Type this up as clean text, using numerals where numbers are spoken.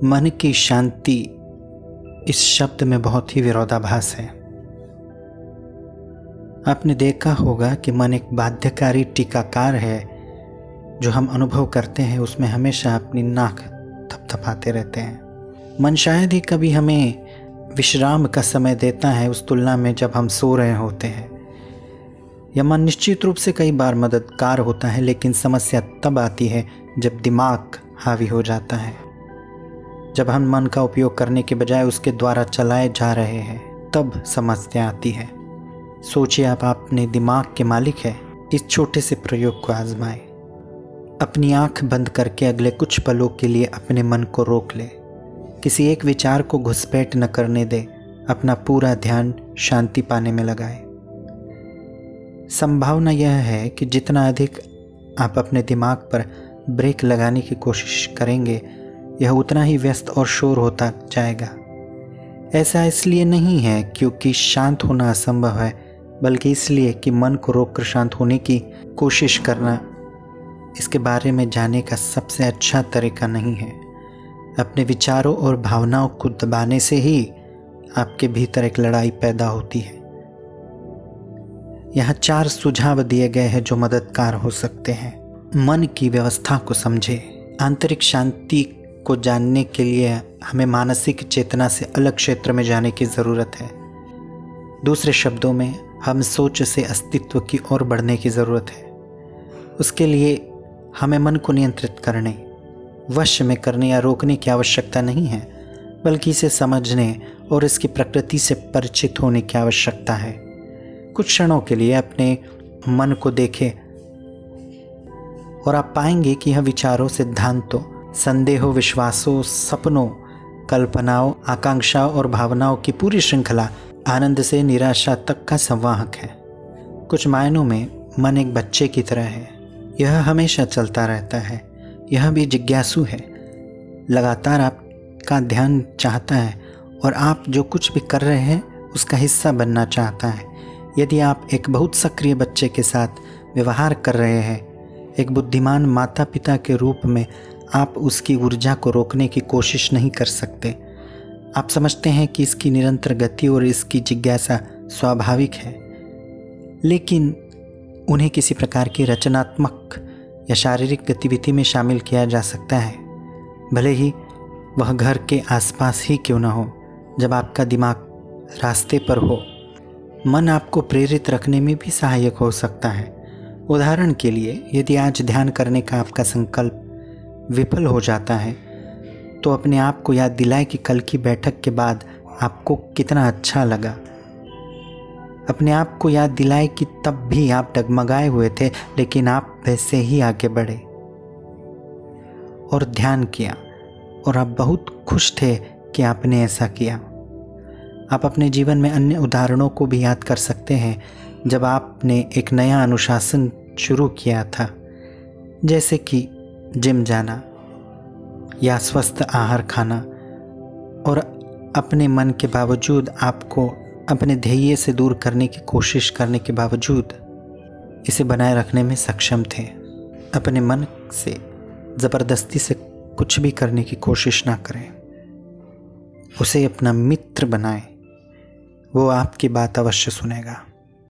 मन की शांति इस शब्द में बहुत ही विरोधाभास है। आपने देखा होगा कि मन एक बाध्यकारी टीकाकार है। जो हम अनुभव करते हैं उसमें हमेशा अपनी नाक थपथपाते रहते हैं। मन शायद ही कभी हमें विश्राम का समय देता है उस तुलना में जब हम सो रहे होते हैं। यह मन निश्चित रूप से कई बार मददगार होता है, लेकिन समस्या तब आती है जब दिमाग हावी हो जाता है। जब हम मन का उपयोग करने के बजाय उसके द्वारा चलाए जा रहे हैं तब समस्या आती है। सोचिए, आप अपने दिमाग के मालिक हैं। इस छोटे से प्रयोग को आजमाएं। अपनी आंख बंद करके अगले कुछ पलों के लिए अपने मन को रोक ले। किसी एक विचार को घुसपैठ न करने दे। अपना पूरा ध्यान शांति पाने में लगाए। संभावना यह है कि जितना अधिक आप अपने दिमाग पर ब्रेक लगाने की कोशिश करेंगे, यह उतना ही व्यस्त और शोर होता जाएगा। ऐसा इसलिए नहीं है क्योंकि शांत होना असंभव है, बल्कि इसलिए कि मन को रोककर शांत होने की कोशिश करना इसके बारे में जानने का सबसे अच्छा तरीका नहीं है। अपने विचारों और भावनाओं को दबाने से ही आपके भीतर एक लड़ाई पैदा होती है। यहाँ 4 सुझाव दिए गए हैं जो मददगार हो सकते हैं। मन की व्यवस्था को समझे। आंतरिक शांति को जानने के लिए हमें मानसिक चेतना से अलग क्षेत्र में जाने की ज़रूरत है। दूसरे शब्दों में, हम सोच से अस्तित्व की ओर बढ़ने की ज़रूरत है। उसके लिए हमें मन को नियंत्रित करने, वश में करने या रोकने की आवश्यकता नहीं है, बल्कि इसे समझने और इसकी प्रकृति से परिचित होने की आवश्यकता है। कुछ क्षणों के लिए अपने मन को देखें और आप पाएंगे कि यह विचारों, सिद्धांतों, संदेहों, विश्वासों, सपनों, कल्पनाओं, आकांक्षाओं और भावनाओं की पूरी श्रृंखला आनंद से निराशा तक का संवाहक है। कुछ मायनों में मन एक बच्चे की तरह है। यह हमेशा चलता रहता है। यह भी जिज्ञासु है। लगातार आपका ध्यान चाहता है और आप जो कुछ भी कर रहे हैं उसका हिस्सा बनना चाहता है। यदि आप एक बहुत सक्रिय बच्चे के साथ व्यवहार कर रहे हैं, एक बुद्धिमान माता पिता के रूप में आप उसकी ऊर्जा को रोकने की कोशिश नहीं कर सकते। आप समझते हैं कि इसकी निरंतर गति और इसकी जिज्ञासा स्वाभाविक है, लेकिन उन्हें किसी प्रकार की रचनात्मक या शारीरिक गतिविधि में शामिल किया जा सकता है, भले ही वह घर के आसपास ही क्यों न हो। जब आपका दिमाग रास्ते पर हो, मन आपको प्रेरित रखने में भी सहायक हो सकता है। उदाहरण के लिए, यदि आज ध्यान करने का आपका संकल्प विफल हो जाता है, तो अपने आप को याद दिलाएं कि कल की बैठक के बाद आपको कितना अच्छा लगा। अपने आप को याद दिलाएं कि तब भी आप डगमगाए हुए थे, लेकिन आप वैसे ही आगे बढ़े और ध्यान किया, और आप बहुत खुश थे कि आपने ऐसा किया। आप अपने जीवन में अन्य उदाहरणों को भी याद कर सकते हैं जब आपने एक नया अनुशासन शुरू किया था, जैसे कि जिम जाना या स्वस्थ आहार खाना, और अपने मन के बावजूद, आपको अपने ध्येय से दूर करने की कोशिश करने के बावजूद इसे बनाए रखने में सक्षम थे। अपने मन से ज़बरदस्ती से कुछ भी करने की कोशिश ना करें। उसे अपना मित्र बनाएं। वो आपकी बात अवश्य सुनेगा।